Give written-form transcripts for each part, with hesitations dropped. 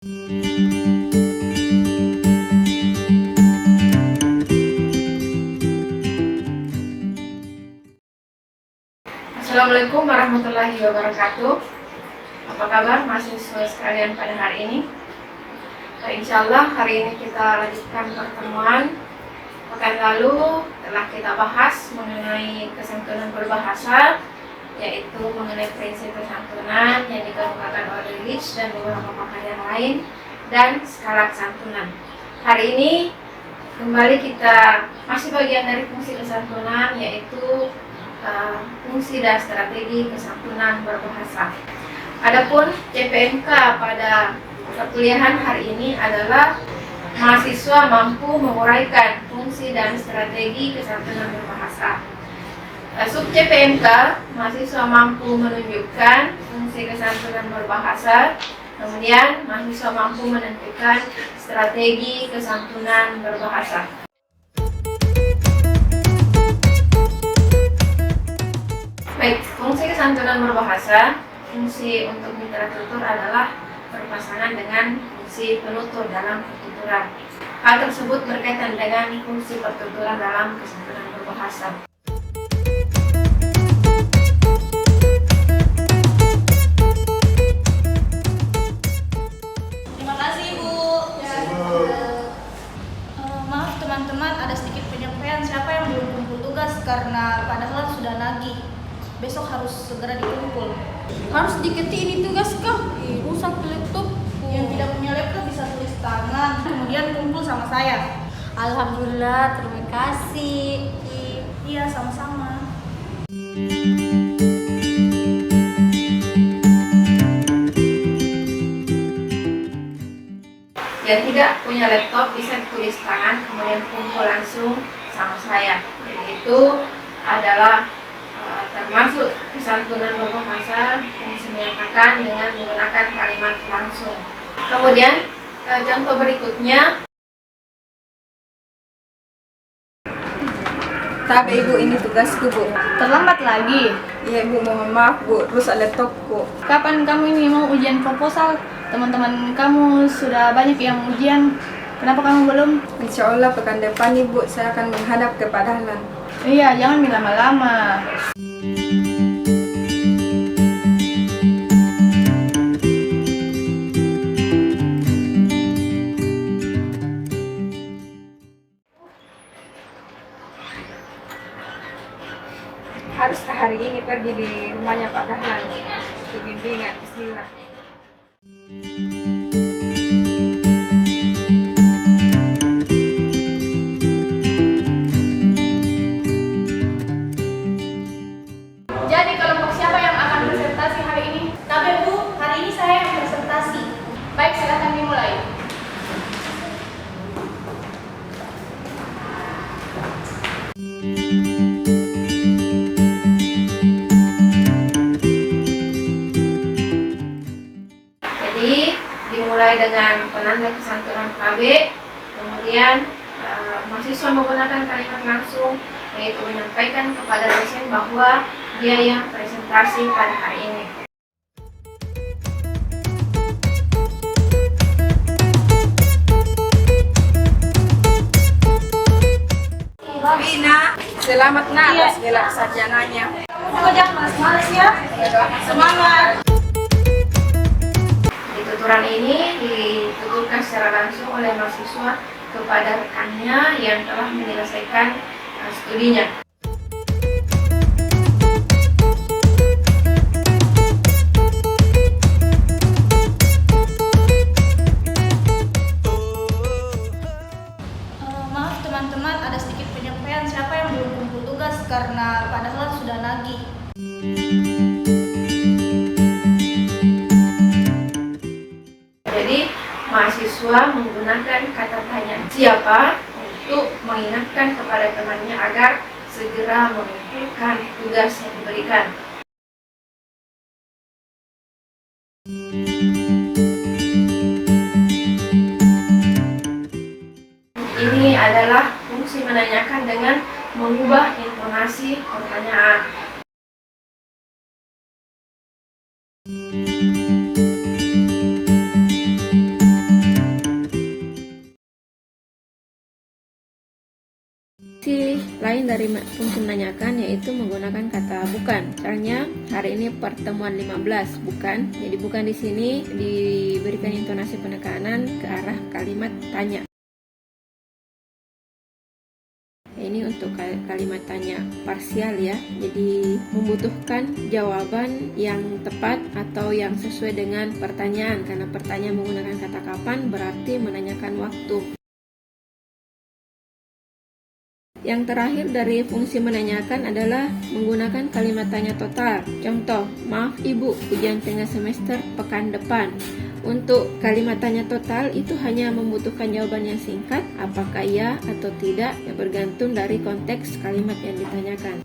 Assalamualaikum warahmatullahi wabarakatuh. Apa kabar mahasiswa sekalian pada hari ini? Insya Allah hari ini kita lanjutkan pertemuan. Pekan lalu telah kita bahas mengenai kesantunan berbahasa, yaitu mengenai prinsip kesantunan yang dikemukakan oleh Leach dan beberapa pakar yang lain, dan skala kesantunan. Hari ini kembali kita masih bagian dari fungsi kesantunan, yaitu fungsi dan strategi kesantunan berbahasa. Adapun CPMK pada perkuliahan hari ini adalah mahasiswa mampu menguraikan fungsi dan strategi kesantunan berbahasa. Sub CPMK, mahasiswa mampu menunjukkan fungsi kesantunan berbahasa. Kemudian mahasiswa mampu menentukan strategi kesantunan berbahasa. Baik, fungsi kesantunan berbahasa, fungsi untuk mitra tutur adalah berpasangan dengan fungsi penutur dalam pertuturan. Hal tersebut berkaitan dengan fungsi pertuturan dalam kesantunan berbahasa. Terima kasih, Bu. Maaf teman-teman, ada sedikit penyampaian siapa yang belum kumpul tugas karena padahal sudah nagih. Besok harus segera dikumpul. Harus diketi ini tugas kah? Rusak laptop. Yang tidak punya laptop bisa tulis tangan, kemudian kumpul sama saya. Alhamdulillah, terima kasih. Iya, sama-sama. Yang tidak punya laptop bisa tulis tangan, kemudian kumpul langsung sama saya. Jadi itu adalah termasuk kesantunan berbahasa yang dinyatakan dengan menggunakan kalimat langsung. Kemudian contoh berikutnya. Tapi Ibu, ini tugasku, Bu. Terlambat lagi. Iya Ibu, mohon maaf Bu, rusak laptopku. Kapan kamu ini mau ujian proposal? Teman-teman kamu sudah banyak yang ujian. Kenapa kamu belum? Insya Allah pekan depan Ibu, saya akan menghadap ke Padahlan. Iya, jangan lama-lama. Haruskah hari ini pergi di rumahnya Pak Dahlan? Bimbingan, bismillah. Jadi kelompok siapa yang akan presentasi hari ini? Tapi Bu, hari ini saya yang presentasi. Baik, silakan dimulai. Jadi dimulai dengan penanda kesantunan KB, kemudian mahasiswa menggunakan kalimat langsung, yaitu menyampaikan kepada dosen bahwa dia yang presentasi pada hari ini. Bina, selamat nak atas segala sarjananya. Juga jangan malas-malas ya. Semangat. Di tuturan ini dituturkan secara langsung oleh mahasiswa kepada rekannya yang telah menyelesaikan studinya. Maaf teman-teman, ada sedikit penyampaian siapa yang belum kumpul tugas karena padahal sudah nagih. Jadi mahasiswa menggunakan kata tanya siapa untuk mengingatkan kepada temannya agar segera mengumpulkan tugas yang diberikan. Ini adalah fungsi menanyakan dengan mengubah intonasi pertanyaan. fungsi lain dari fungsi menanyakan yaitu menggunakan kata bukan. Misalnya hari ini pertemuan 15, bukan. Jadi bukan di sini diberikan intonasi penekanan ke arah kalimat tanya. Ini untuk kalimat tanya parsial ya. Jadi membutuhkan jawaban yang tepat atau yang sesuai dengan pertanyaan. Karena pertanyaan menggunakan kata kapan berarti menanyakan waktu. Yang terakhir dari fungsi menanyakan adalah menggunakan kalimat tanya total. Contoh, maaf ibu, ujian tengah semester pekan depan. Untuk kalimat tanya total itu hanya membutuhkan jawaban yang singkat, apakah ya atau tidak, yang bergantung dari konteks kalimat yang ditanyakan.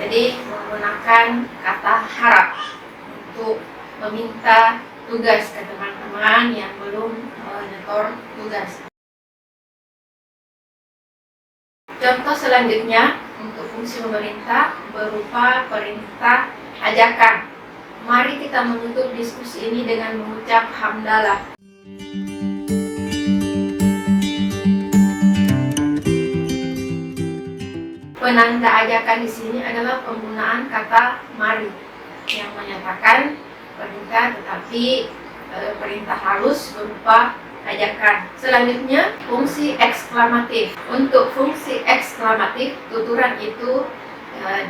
Jadi menggunakan kata harap untuk meminta tugas ke teman-teman yang belum menyetor tugas. Contoh selanjutnya untuk fungsi memerintah berupa perintah ajakan. Mari kita menutup diskusi ini dengan mengucap hamdalah. Penanda ajakan di sini adalah penggunaan kata mari yang menyatakan perintah, tetapi perintah halus berupa ajakan. Selanjutnya, fungsi eksklamatif. Untuk fungsi eksklamatif, tuturan itu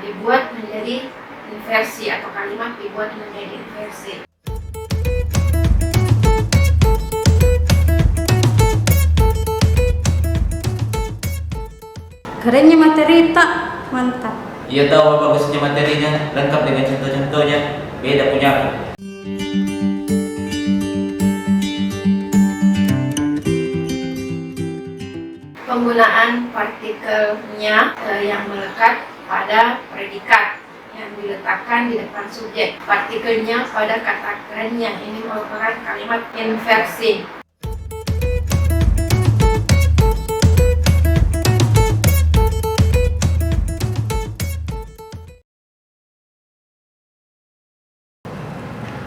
dibuat menjadi inversi atau kalimat dibuat menjadi inversi. Kerennya materi tak mantap. Iya tahu bagusnya materinya, lengkap dengan contoh-contohnya. Beda punya aku. Penggunaan partikelnya yang melekat pada predikat yang diletakkan di depan subjek. Partikelnya pada kata kerennya. Ini merupakan kalimat inversi.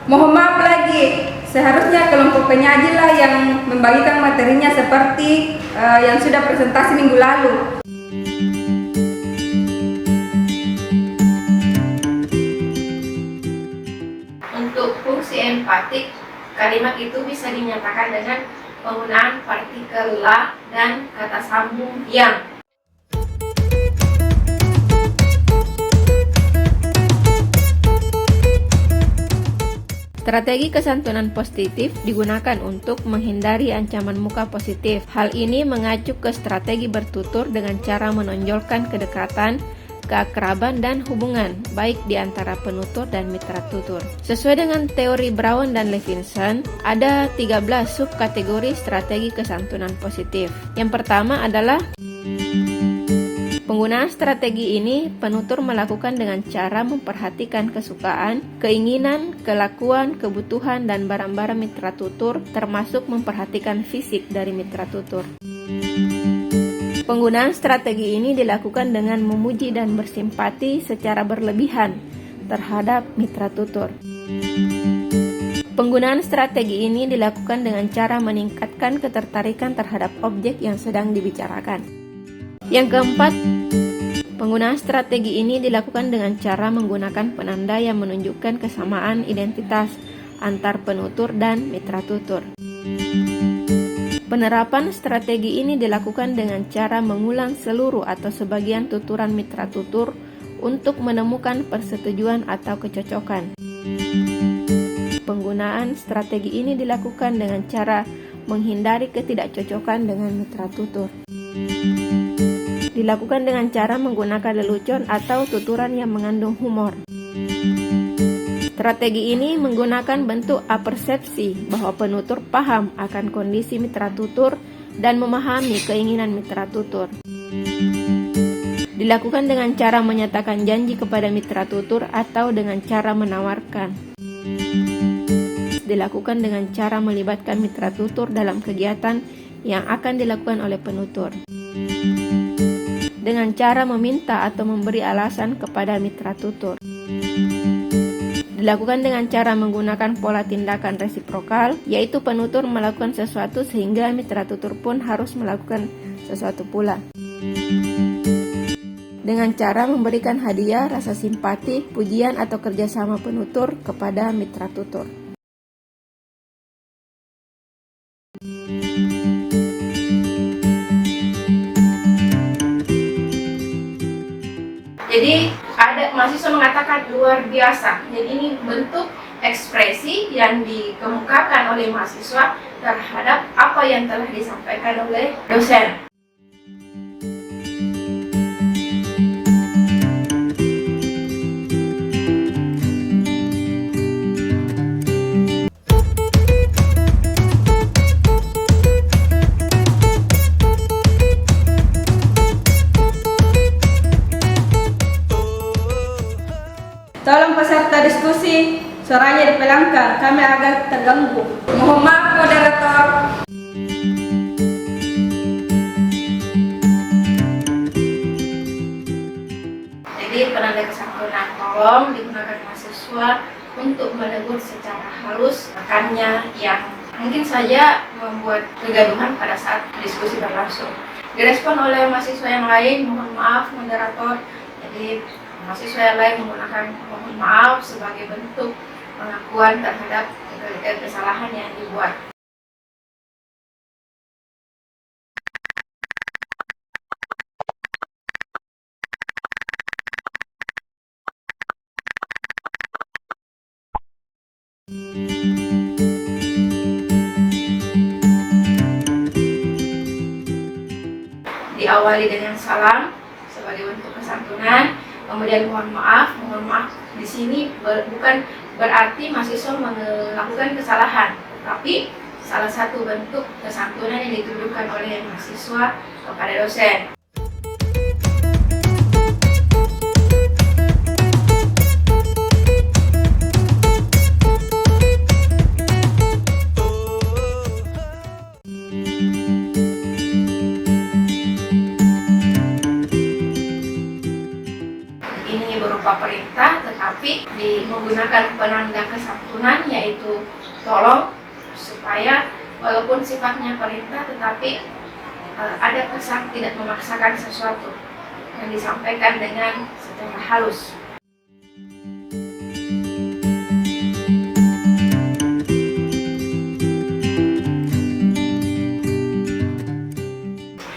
Mohon maaf lagi, seharusnya kelompok penyaji lah yang membagikan materinya seperti yang sudah presentasi minggu lalu. Untuk fungsi empatik, kalimat itu bisa dinyatakan dengan penggunaan partikel la dan kata sambung yang. Strategi kesantunan positif digunakan untuk menghindari ancaman muka positif. Hal ini mengacu ke strategi bertutur dengan cara menonjolkan kedekatan, keakraban, dan hubungan, baik di antara penutur dan mitra tutur. Sesuai dengan teori Brown dan Levinson, ada 13 subkategori strategi kesantunan positif. Yang pertama adalah penggunaan strategi ini, penutur melakukan dengan cara memperhatikan kesukaan, keinginan, kelakuan, kebutuhan, dan barang-barang mitra tutur, termasuk memperhatikan fisik dari mitra tutur. Penggunaan strategi ini dilakukan dengan memuji dan bersimpati secara berlebihan terhadap mitra tutur. Penggunaan strategi ini dilakukan dengan cara meningkatkan ketertarikan terhadap objek yang sedang dibicarakan. Yang keempat, penggunaan strategi ini dilakukan dengan cara menggunakan penanda yang menunjukkan kesamaan identitas antar penutur dan mitra tutur. Penerapan strategi ini dilakukan dengan cara mengulang seluruh atau sebagian tuturan mitra tutur untuk menemukan persetujuan atau kecocokan. Penggunaan strategi ini dilakukan dengan cara menghindari ketidakcocokan dengan mitra tutur. Dilakukan dengan cara menggunakan lelucon atau tuturan yang mengandung humor. Strategi ini menggunakan bentuk apersepsi bahwa penutur paham akan kondisi mitra tutur dan memahami keinginan mitra tutur. Dilakukan dengan cara menyatakan janji kepada mitra tutur atau dengan cara menawarkan. Dilakukan dengan cara melibatkan mitra tutur dalam kegiatan yang akan dilakukan oleh penutur. Dengan cara meminta atau memberi alasan kepada mitra tutur. Dilakukan dengan cara menggunakan pola tindakan resiprokal, yaitu penutur melakukan sesuatu sehingga mitra tutur pun harus melakukan sesuatu pula. Dengan cara memberikan hadiah, rasa simpati, pujian atau kerjasama penutur kepada mitra tutur. Jadi ada mahasiswa mengatakan luar biasa. Jadi ini bentuk ekspresi yang dikemukakan oleh mahasiswa terhadap apa yang telah disampaikan oleh dosen. Tolong peserta diskusi, suaranya dipelangkan, kami agak terganggu. Mohon maaf, moderator. Jadi penanda kesantunan tolong digunakan mahasiswa untuk menegur secara halus rekannya yang mungkin saja membuat kegaduhan pada saat diskusi berlangsung. Direspon oleh mahasiswa yang lain, mohon maaf moderator. Jadi mahasiswa yang lain menggunakan mohon maaf sebagai bentuk pengakuan terhadap kesalahan yang dibuat. Diawali dengan salam sebagai bentuk kesantunan. Kemudian mohon maaf di sini bukan berarti mahasiswa melakukan kesalahan, tapi salah satu bentuk kesantunan yang ditujukan oleh mahasiswa kepada dosen. Ini berupa perintah, tetapi menggunakan penanda kesantunan, yaitu tolong, supaya walaupun sifatnya perintah, tetapi ada kesan tidak memaksakan sesuatu yang disampaikan dengan secara halus.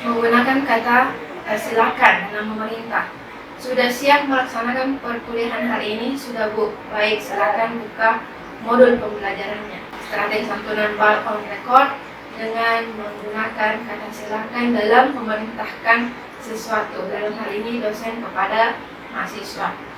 Menggunakan kata silakan dengan memerintah. Sudah siap melaksanakan perkuliahan hari ini? Sudah Bu, baik, silakan buka modul pembelajarannya. Strategi santunan bal on record dengan menggunakan kata silakan dalam memerintahkan sesuatu. Dalam hal ini dosen kepada mahasiswa.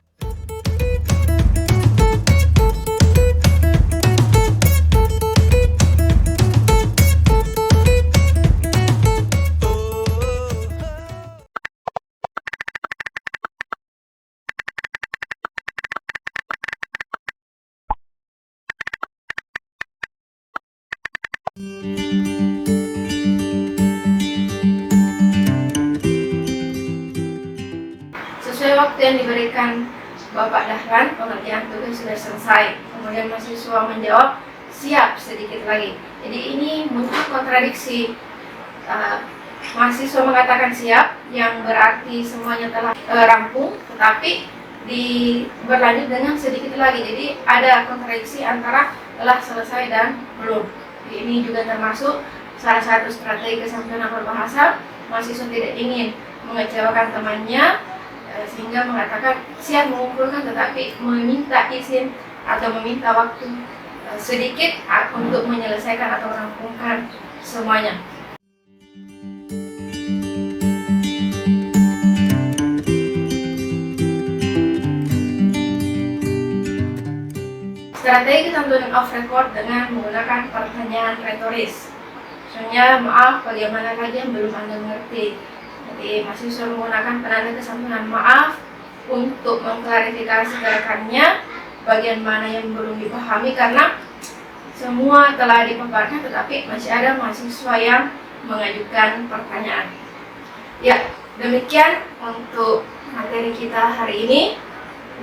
Sesuai waktu yang diberikan Bapak Dahlan, pengerjaan tugas sudah selesai. Kemudian mahasiswa menjawab, siap sedikit lagi. Jadi ini muncul kontradiksi. Mahasiswa mengatakan siap, yang berarti semuanya telah rampung, tetapi berlanjut dengan sedikit lagi. Jadi ada kontradiksi antara telah selesai dan belum. Ini juga termasuk salah satu strategi kesantunan berbahasa. Mahasiswa tidak ingin mengecewakan temannya, sehingga mengatakan siap mengumpulkan, tetapi meminta izin atau meminta waktu sedikit untuk menyelesaikan atau merampungkan semuanya. Strategi kesantunan off record dengan menggunakan pertanyaan retoris. Misalnya, maaf, bagaimana lagi yang belum Anda mengerti? Jadi Nanti mahasiswa menggunakan penanda kesantunan maaf untuk mengklarifikasi rekannya bagian mana yang belum dipahami, karena semua telah dipaparkan tetapi masih ada mahasiswa yang mengajukan pertanyaan. Ya, demikian untuk materi kita hari ini.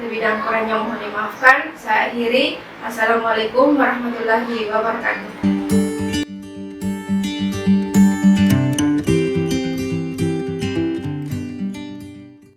Lebih dan kurangnya mohon dimaafkan. Saya akhiri. Assalamualaikum warahmatullahi wabarakatuh.